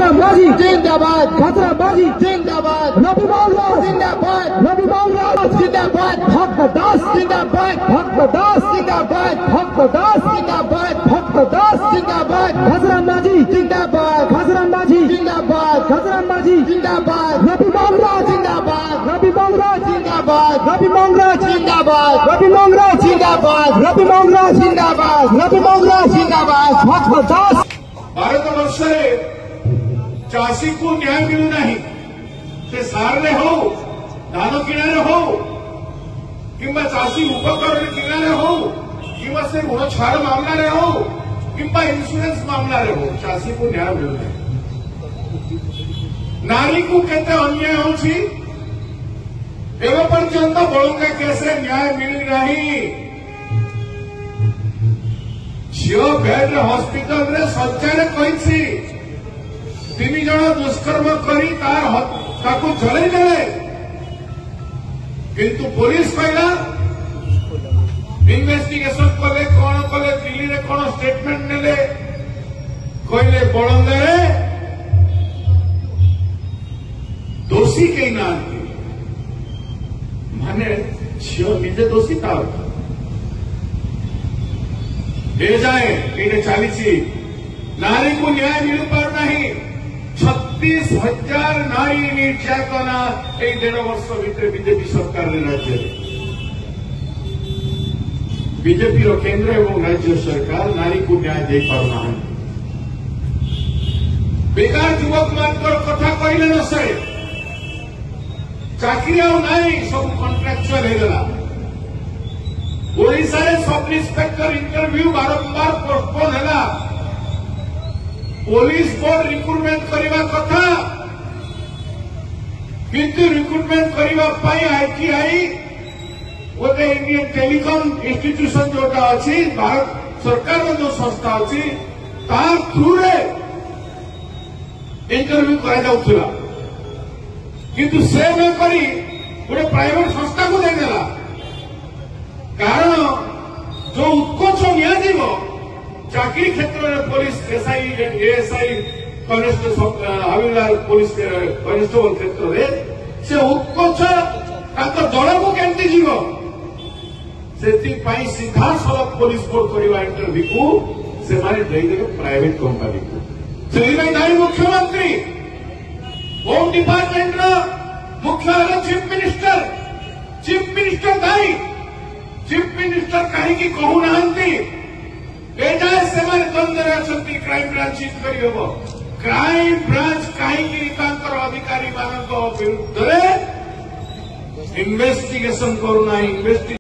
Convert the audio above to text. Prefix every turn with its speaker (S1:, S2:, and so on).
S1: खतराबाजी
S2: जिंदाबाद,
S1: खतराबाजी
S2: जिंदाबाद,
S1: रवि बांग्राज
S2: जिंदाबाद,
S1: रवि बांग्राज
S2: जिंदाबाद,
S1: भक्त दास
S2: जिंदाबाद,
S1: भक्त दास
S2: जिंदाबाद,
S1: भक्त दास
S2: जिंदाबाद,
S1: भक्त दास
S2: जिंदाबाद,
S1: खतराबाजी
S2: जिंदाबाद,
S1: खतराबाजी
S2: जिंदाबाद,
S1: खतराबाजी
S2: जिंदाबाद,
S1: रवि बांग्राज
S2: जिंदाबाद,
S1: रवि बांग्राज
S2: जिंदाबाद,
S1: रवि बांग्राज
S2: जिंदाबाद,
S1: रवि बांग्राज
S2: जिंदाबाद,
S1: रवि बांग्राज
S2: जिंदाबाद,
S1: रवि बांग्राज
S2: जिंदाबाद।
S1: भक्त दास
S3: भारत वर्ष चाषी को न्याय मिलूना से सारे हो धान किणारे हो कि चाषी उपकरण किणारे हो कि से ऋण छाड़ मामलें हो कि इन्शुरेंस मामलें हो चाषी को न्याय मिलूना नारी को केते अन्याय होछि एवं पर्यंत बड़ंगा केस न्याय मिली नहीं झील बेड हस्पिटाल रे शଯ୍या कही 3 जन दुष्कर्म करी जलई देले किंतु पुलिस कहला इन्वेस्टिगेशन कले कौन कले दिल्ली रे कौन स्टेटमेंट नेले कहले बड़ंगा रे दोषी कई ना माने झील निजे दोषी था जाए ये चली नारी को न्याय मिल पार नहीं 36,000 नारी निर्यातना 1.5 वर्ष भितर बीजेपी सरकार राज्य बीजेपी केंद्र एवं राज्य सरकार नारी को न्याय दे पारना बेकार युवक मान कथा कहले न सरे चाकरी आई सब कॉन्ट्राक्चुअल होगा ओडिशा रे सब इंस्पेक्टर इंटरव्यू बारंबार पोस्टपोन है पुलिस बोर्ड रिक्रुटमेंट करने कथा किंतु रिक्रुटमेंट करने आईटीआई गोटे इंडियन टेलीकॉम इंस्टीट्यूशन जोटा अच्छी भारत सरकार जो संस्था अच्छी तार थ्रू रे इंटरव्यू करा किंतु से न करी गोटे प्राइवेट संस्था को देदेला कारण जो उत्कोच निजी चाकरी क्षेत्र में police SI ASI हविलदार police constable क्षेत्र में से उत्कोच दल को केमती जीव से सीधा सड़क पुलिस बोर्ड करवा इंटरव्यू को से प्राइवेट कंपनी को से दायी मुख्यमंत्री होम डिपार्टमेंट मुख्य चीफ मिनिस्टर दायी चीफ मिनिस्टर कहीं कहूना एजाए से द्वंद्व अच्छा क्राइम ब्रांच कर क्राइम ब्रांच कहीं अधिकारी मान विरुद्ध इन्वेस्टिगेशन करूना